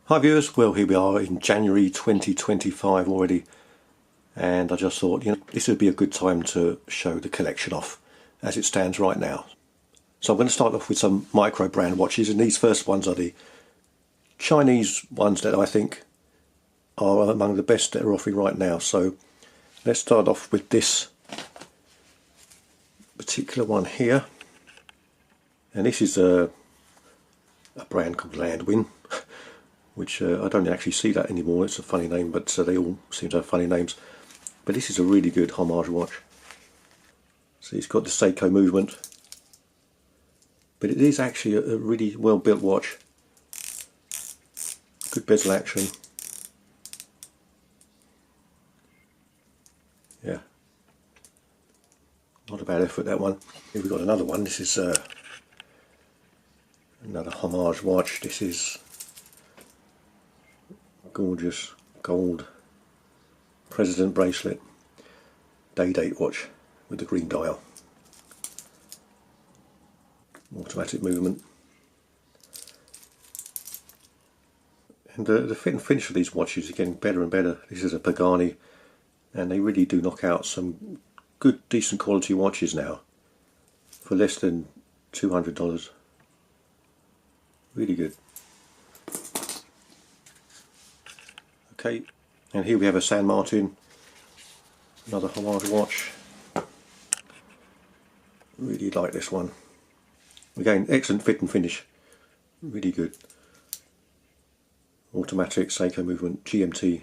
Hi viewers, well here we are in January 2025 already, and I just thought, this would be a good time to show the collection off as it stands right now. So I'm going to start off with some micro brand watches, and these first ones are the Chinese ones that I think are among the best that are offering right now. So let's start off with this particular one here, and this is a brand called Landwin. Which I don't actually see that anymore. It's a funny name, but they all seem to have funny names. But this is a really good homage watch. So it's got the SEIKO movement, but it is actually a really well built watch. Good bezel action. Yeah, not a bad effort, that one. Here we've got another one. This is another homage watch. This is gorgeous gold president bracelet, day date watch with the green dial, automatic movement, and the fit and finish of these watches are getting better and better. This is a Pagani, and they really do knock out some good decent quality watches now for less than $200. Really good. Okay, and here we have a San Martin, another homage watch. Really like this one. Again, excellent fit and finish, really good. Automatic SEIKO movement, GMT.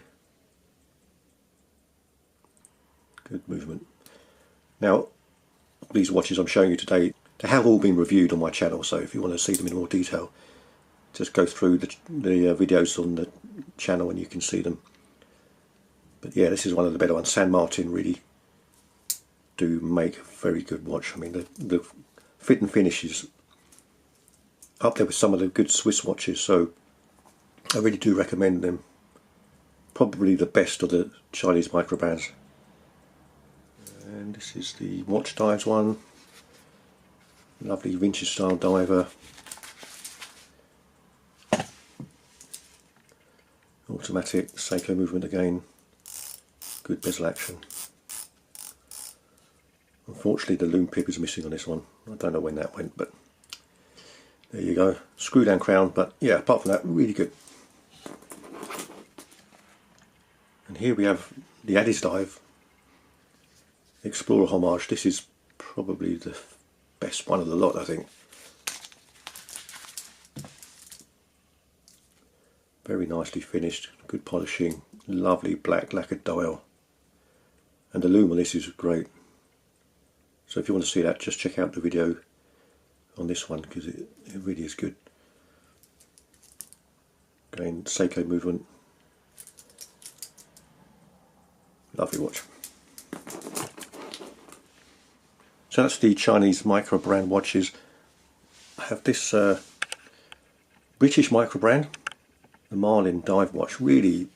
Good movement. Now, these watches I'm showing you today, they have all been reviewed on my channel, so if you want to see them in more detail, just go through the videos on the channel and you can see them. But yeah, this is one of the better ones. San Martin really do make a very good watch. I mean, the fit and finish is up there with some of the good Swiss watches, so I really do recommend them. Probably the best of the Chinese micro brands. And this is the watch dives one. Lovely vintage style diver. Automatic SEIKO movement again, good bezel action. Unfortunately the loom pip is missing on this one. I don't know when that went, but there you go. Screw down crown, but yeah, apart from that, really good. And here we have the Addis Dive Explorer homage. This is probably the best one of the lot, I think. Very nicely finished, good polishing, lovely black lacquered dial, and the loom on this is great. So if you want to see that, just check out the video on this one, because it really is good. Again, SEIKO movement, lovely watch. So that's the Chinese micro brand watches. I have this British micro brand, the Marlin dive watch, really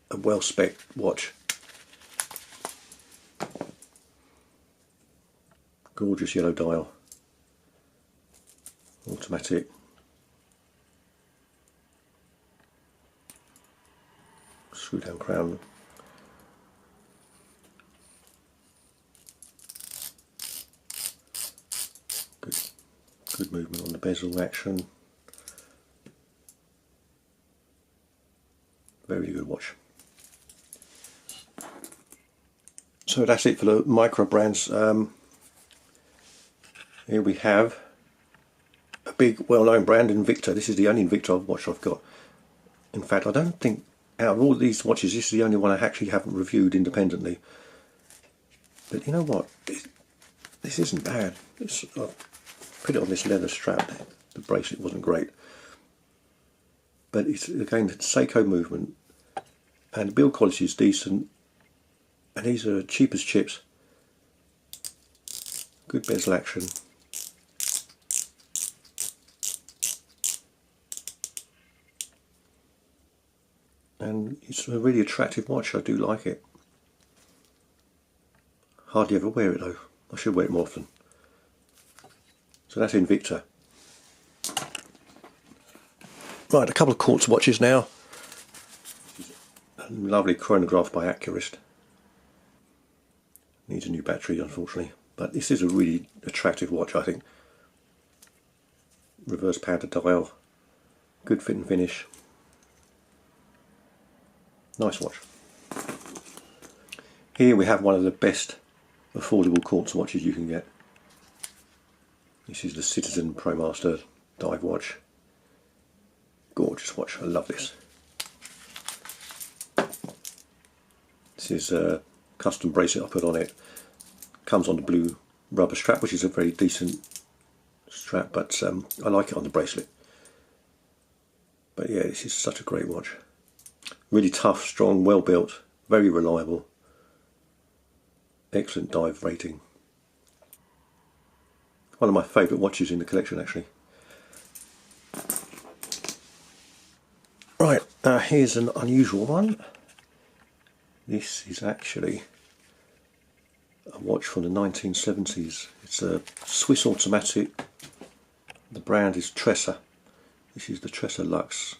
a well-spec'd watch. Gorgeous yellow dial, automatic. Screw down crown. Good movement on the bezel action. Very good watch. So that's it for the micro brands. Here we have a big well-known brand, Invicta. This is the only Invicta watch I've got. In fact, I don't think out of all these watches this is the only one I actually haven't reviewed independently. But you know what? This isn't bad. I put it on this leather strap. The bracelet wasn't great. But it's, again, the SEIKO movement, and the build quality is decent, and these are cheap as chips. Good bezel action. And it's a really attractive watch. I do like it. Hardly ever wear it though. I should wear it more often. So that's Invicta. Right, a couple of quartz watches now. Lovely chronograph by Accurist. Needs a new battery, unfortunately, but this is a really attractive watch, I think. Reverse powder dial, good fit and finish. Nice watch. Here we have one of the best affordable quartz watches you can get. This is the Citizen ProMaster dive watch. Gorgeous watch, I love this. This is a custom bracelet I put on it. Comes on the blue rubber strap, which is a very decent strap, but I like it on the bracelet. But yeah, this is such a great watch. Really tough, strong, well built, very reliable. Excellent dive rating. One of my favourite watches in the collection, actually. Right, here's an unusual one. This is actually a watch from the 1970s. It's a Swiss automatic. The brand is TRESSA. This is the TRESSA Luxe.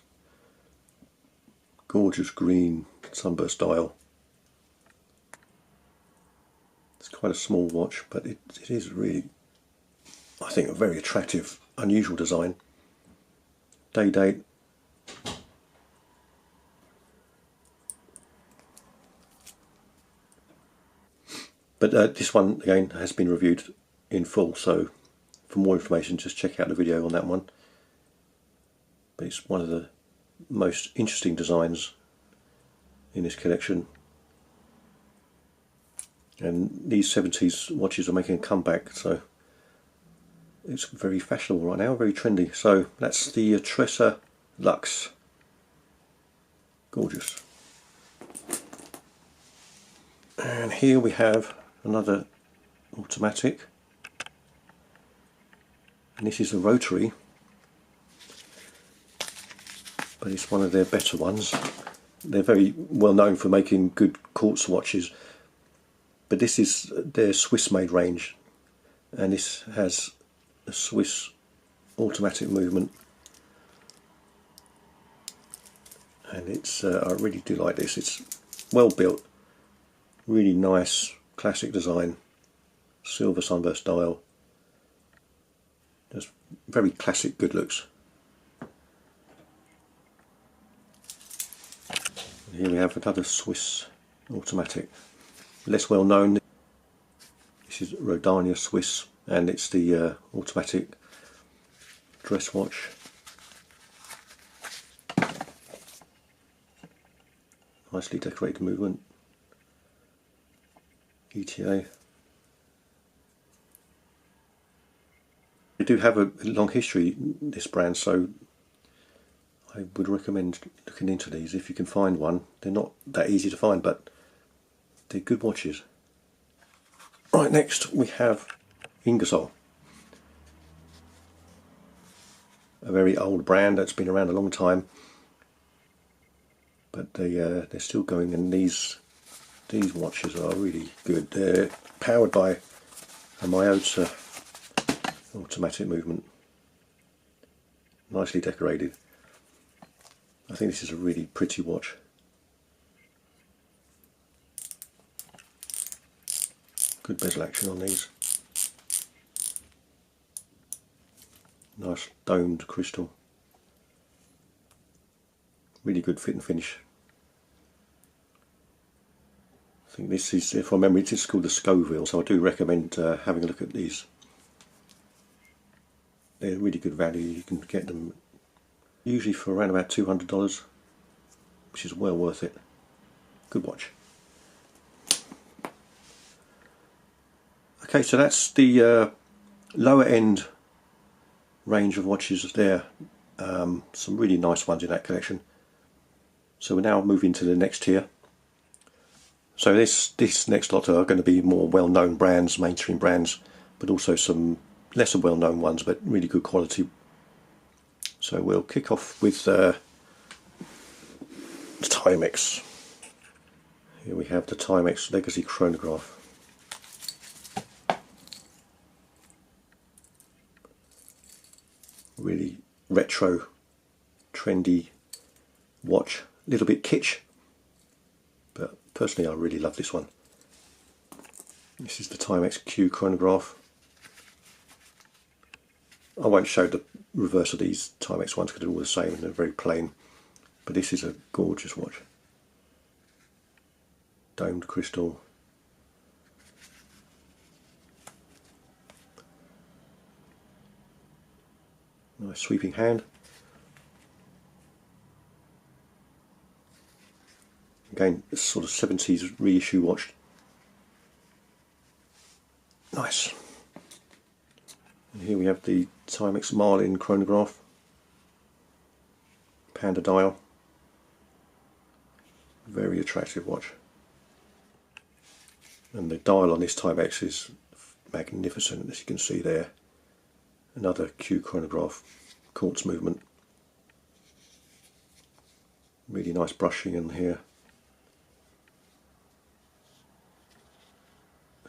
Gorgeous green sunburst dial. It's quite a small watch, but it is really, I think, a very attractive, unusual design. Day date. But this one, again, has been reviewed in full, so for more information just check out the video on that one. But it's one of the most interesting designs in this collection. And these 70s watches are making a comeback, so it's very fashionable right now, very trendy. So that's the TRESSA Luxe. Gorgeous. And here we have another automatic, and this is a rotary, but it's one of their better ones. They're very well known for making good quartz watches, but this is their Swiss made range, and this has a Swiss automatic movement, and it's I really do like this. It's well built, really nice classic design, silver sunburst dial, just very classic good looks. And here we have another Swiss automatic, less well known. This is RODANIA Swiss, and it's the automatic dress watch. Nicely decorated movement. ETA. They do have a long history, this brand, so I would recommend looking into these if you can find one. They're not that easy to find, but they're good watches. Right, next we have INGERSOLL, a very old brand that's been around a long time, but they're still going, and these watches are really good. They're powered by a MAEN automatic movement, nicely decorated. I think this is a really pretty watch. Good bezel action on these. Nice domed crystal. Really good fit and finish. I think this is, if I remember, it is called the Scoville, so I do recommend having a look at these. They're really good value. You can get them usually for around about $200, which is well worth it. Good watch. Okay, so that's the lower end range of watches there. Some really nice ones in that collection. So we're now moving to the next tier. So this next lot are going to be more well-known brands, mainstream brands, but also some lesser well-known ones, but really good quality. So we'll kick off with the Timex. Here we have the Timex Legacy Chronograph. Really retro, trendy watch, a little bit kitsch, Personally, I really love this one. This is the Timex Q chronograph. I won't show the reverse of these Timex ones because they're all the same and they're very plain. But this is a gorgeous watch. Domed crystal. Nice sweeping hand. Again, this sort of 70s reissue watch. Nice. And here we have the Timex Marlin chronograph. Panda dial. Very attractive watch. And the dial on this Timex is magnificent, as you can see there. Another Q chronograph, quartz movement. Really nice brushing in here.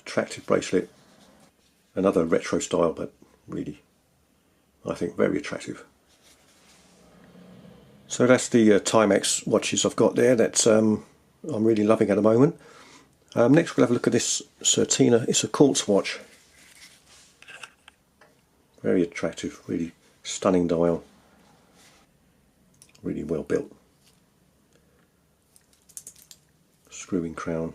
Attractive bracelet. Another retro style, but really, I think, very attractive. So that's the Timex watches I've got there that I'm really loving at the moment. Next we'll have a look at this CERTINA. It's a quartz watch. Very attractive, really stunning dial. Really well built. Screw-in crown.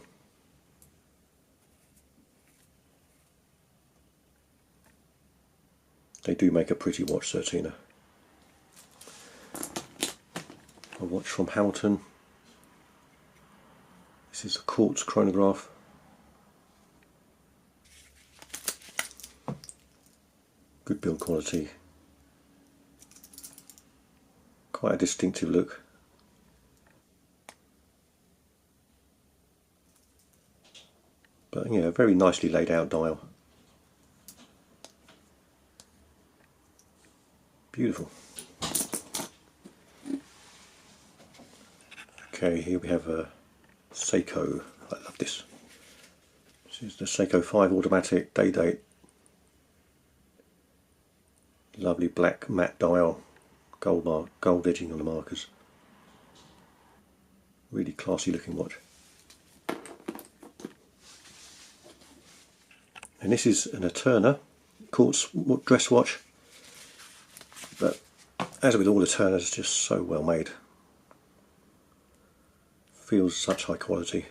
They do make a pretty watch, CERTINA. A watch from Hamilton. This is a quartz chronograph. Good build quality. Quite a distinctive look. But yeah, very nicely laid out dial. Beautiful. Okay, here we have a SEIKO. I love this. This is the SEIKO 5 automatic day date. Lovely black matte dial, gold edging on the markers. Really classy looking watch. And this is an ETERNA quartz dress watch. But as with all ETERNAs, it's just so well made. Feels such high quality.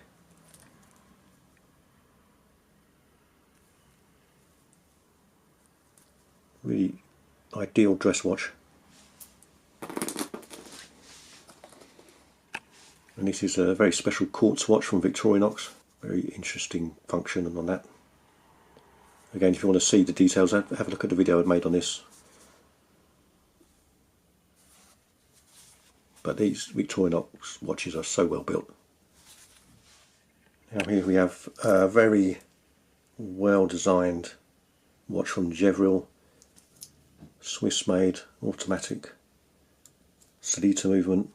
Really ideal dress watch. And this is a very special quartz watch from VICTORINOX. Very interesting function on that. Again, if you want to see the details, have a look at the video I made on this. But these Victorinox watches are so well built. Now here we have a very well designed watch from Gevril, Swiss made, automatic, Sedita movement,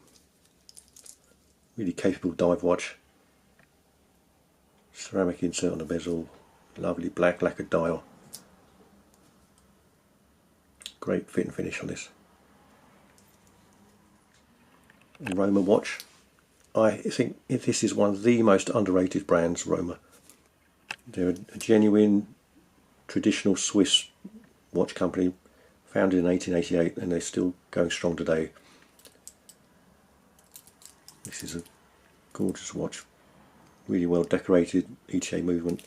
really capable dive watch, ceramic insert on the bezel, lovely black lacquered dial, great fit and finish on this. Roma watch. I think this is one of the most underrated brands, Roma. They're a genuine traditional Swiss watch company, founded in 1888, and they're still going strong today. This is a gorgeous watch, really well decorated, ETA movement.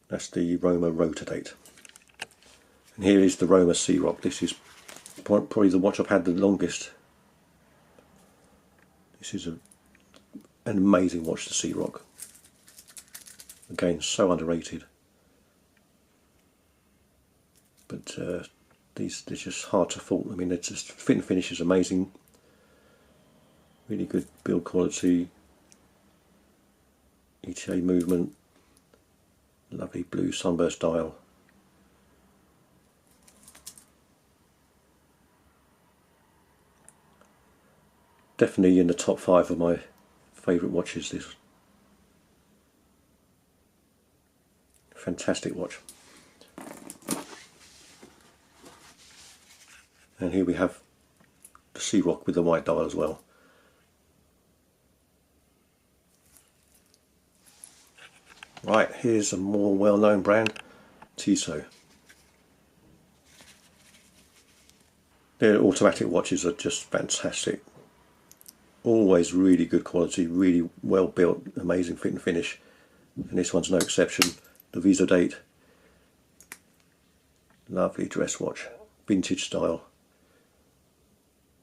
That's the Roma Rotadate. And here is the Roma Sea Rock. This is probably the watch I've had the longest. This is an amazing watch, the Sea Rock. Again, so underrated. But they're just hard to fault. I mean, it's just fit and finish is amazing. Really good build quality. ETA movement. Lovely blue sunburst dial. Definitely in the top 5 of my favourite watches, this. Fantastic watch. And here we have the Sea Rock with the white dial as well. Right, here's a more well-known brand, TISSOT. Their automatic watches are just fantastic. Always really good quality, really well built, amazing fit and finish. And this one's no exception. The Visa date. Lovely dress watch, vintage style.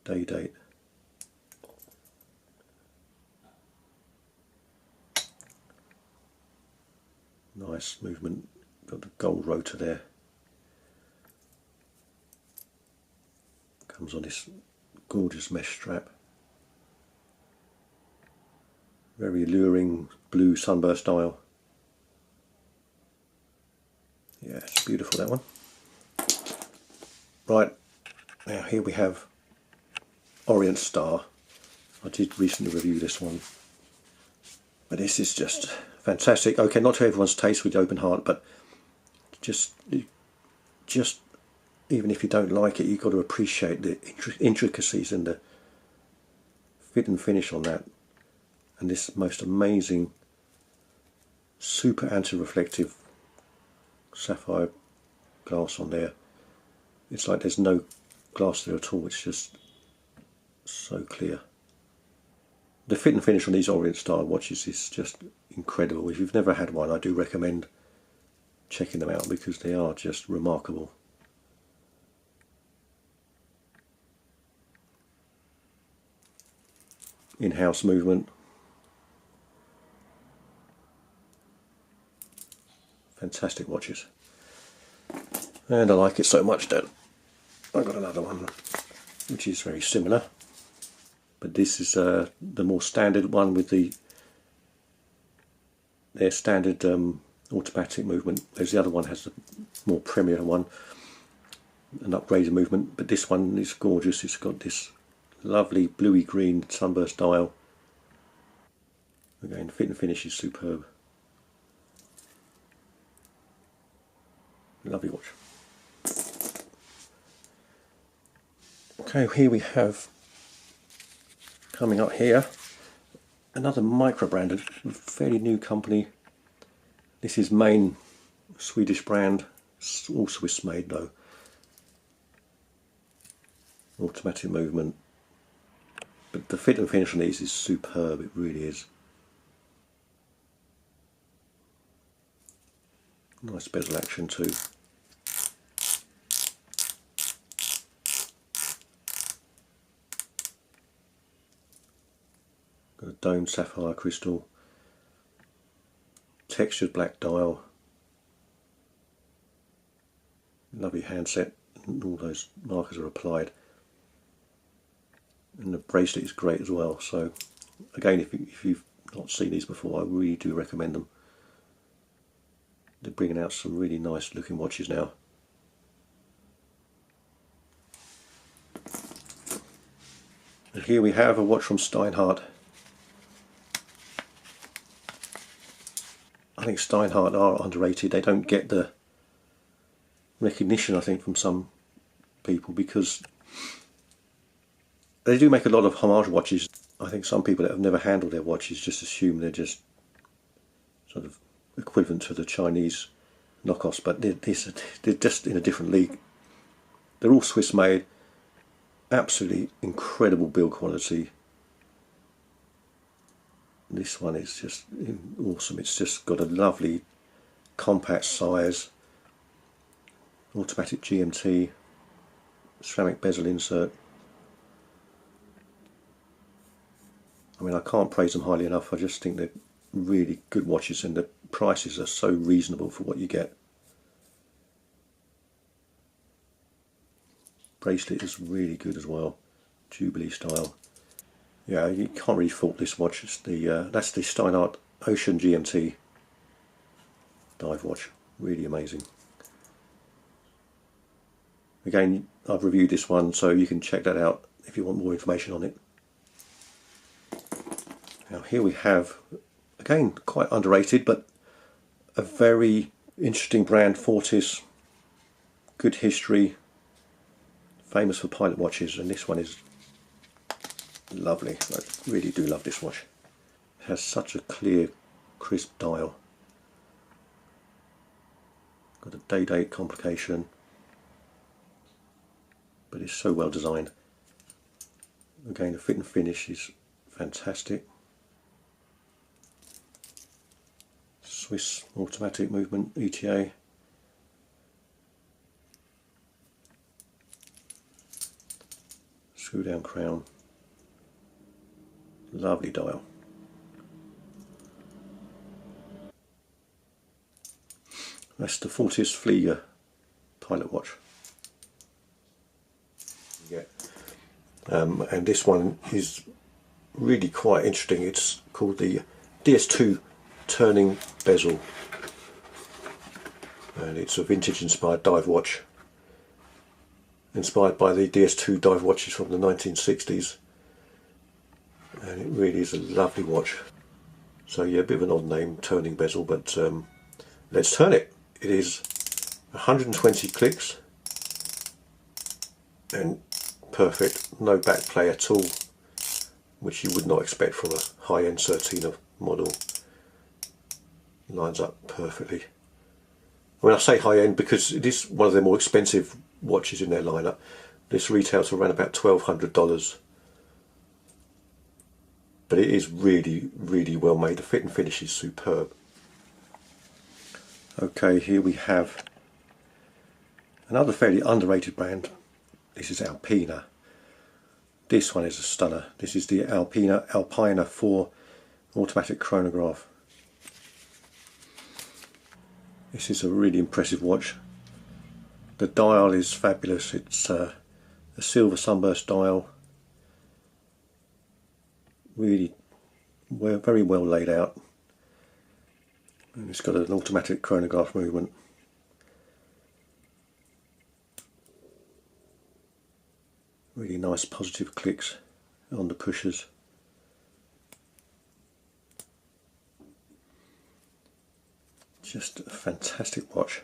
Day date. Nice movement. Got the gold rotor there. Comes on this gorgeous mesh strap. Very alluring blue sunburst dial. Yeah, it's beautiful, that one. Right, now here we have Orient Star. I did recently review this one, but this is just fantastic. Okay, not to everyone's taste with the open heart, but just even if you don't like it, you've got to appreciate the intricacies and the fit and finish on that. And this most amazing, super anti-reflective sapphire glass on there. It's like there's no glass there at all, it's just so clear. The fit and finish on these Orient style watches is just incredible. If you've never had one, I do recommend checking them out because they are just remarkable. In-house movement. Fantastic watches. And I like it so much that I've got another one which is very similar. But this is the more standard one with their standard automatic movement. Whereas the other one has the more premier one, an upgraded movement. But this one is gorgeous. It's got this lovely bluey green sunburst dial. Again, fit and finish is superb. Lovely watch. Okay, here we have, coming up here, another micro brand, a fairly new company. This is MAEN, Swedish brand, all Swiss made though. Automatic movement. But the fit and finish on these is superb, it really is. Nice bezel action too. Got a domed sapphire crystal. Textured black dial. Lovely handset, and all those markers are applied. And the bracelet is great as well. So again, if you've not seen these before, I really do recommend them. They're bringing out some really nice looking watches now. And here we have a watch from STEINHART. I think STEINHART are underrated. They don't get the recognition, I think, from some people because they do make a lot of homage watches. I think some people that have never handled their watches just assume they're just sort of equivalent to the Chinese knockoffs, but they're just in a different league. They're all Swiss made, absolutely incredible build quality. This one is just awesome. It's just got a lovely compact size, automatic GMT, ceramic bezel insert. I mean, I can't praise them highly enough. I just think they're really good watches and the prices are so reasonable for what you get. Bracelet is really good as well, Jubilee style. Yeah, you can't really fault this watch. It's that's the STEINHART Ocean GMT dive watch. Really amazing. Again, I've reviewed this one, so you can check that out if you want more information on it. Now here we have, again, quite underrated, but a very interesting brand, FORTIS. Good history, famous for pilot watches, and this one is lovely. I really do love this watch. It has such a clear, crisp dial. Got a day date complication, but it's so well designed. Again, the fit and finish is fantastic. Swiss automatic movement, ETA. Screw down crown. Lovely dial. That's the FORTIS Flieger pilot watch. Yeah. And this one is really quite interesting. It's called the DS2 turning bezel, and it's a vintage inspired dive watch, inspired by the DS2 dive watches from the 1960s, and it really is a lovely watch. So yeah, a bit of an odd name, turning bezel, but let's turn it. It is 120 clicks and perfect, no back play at all, which you would not expect from a high-end CERTINA model. Lines up perfectly. When I say high-end, because it is one of the more expensive watches in their lineup. This retails for around about $1,200, but it is really, really well made. The fit and finish is superb. Okay, here we have another fairly underrated brand. This is ALPINA. This one is a stunner. This is the ALPINA 4 automatic chronograph. This is a really impressive watch. The dial is fabulous. It's a silver sunburst dial. Really very well laid out. And it's got an automatic chronograph movement. Really nice positive clicks on the pushers. Just a fantastic watch.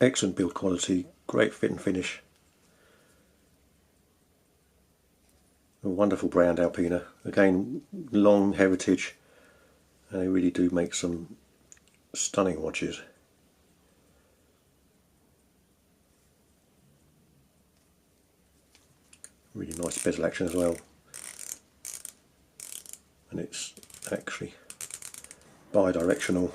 Excellent build quality, great fit and finish. A wonderful brand, ALPINA. Again, long heritage, and they really do make some stunning watches. Really nice bezel action as well, and it's actually bi-directional,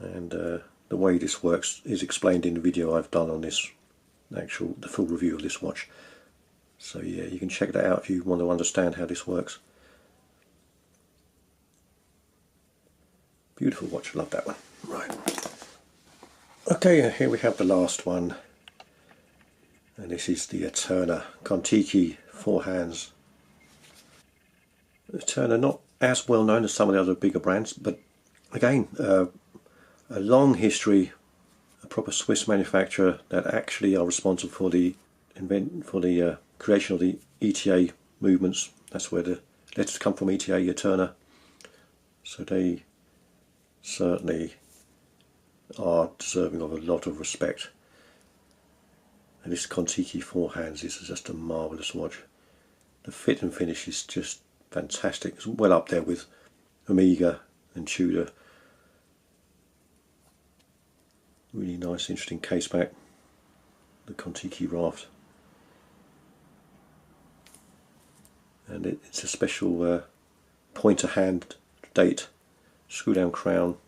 and the way this works is explained in the video I've done on this, the full review of this watch. So yeah, you can check that out if you want to understand how this works. Beautiful watch, love that one. Right. Okay, here we have the last one. And this is the ETERNA Kontiki 4 hands. ETERNA, not as well known as some of the other bigger brands, but again, a long history, a proper Swiss manufacturer that actually are responsible for the creation of the ETA movements. That's where the letters come from, ETA, ETERNA. So they certainly are deserving of a lot of respect. And this Kontiki 4 hands is just a marvellous watch. The fit and finish is just fantastic. It's well up there with Omega and Tudor. Really nice, interesting case back. The Kontiki raft. And it's a special pointer hand date, screw down crown.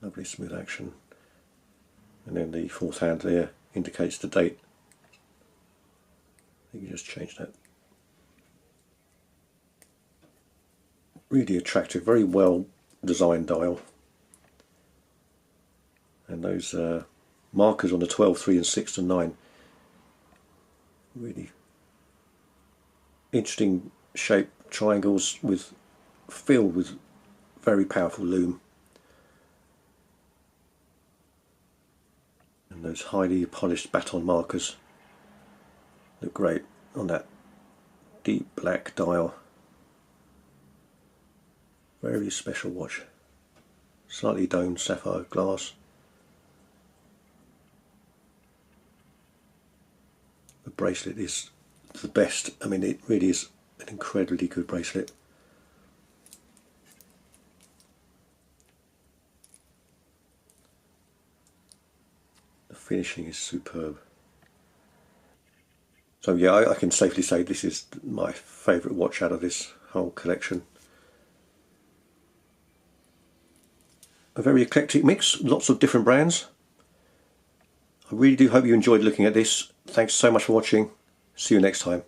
Lovely smooth action. And then the fourth hand there indicates the date. You can just change that. Really attractive, very well designed dial. And those markers on the 12, 3 and 6 and 9. Really interesting shaped triangles filled with very powerful loom. And those highly polished baton markers look great on that deep black dial. Very special watch. Slightly domed sapphire glass. bracelet is the best. I mean, it really is an incredibly good bracelet. The finishing is superb. So yeah, I can safely say this is my favourite watch out of this whole collection. A very eclectic mix, lots of different brands. I really do hope you enjoyed looking at this. Thanks so much for watching. See you next time.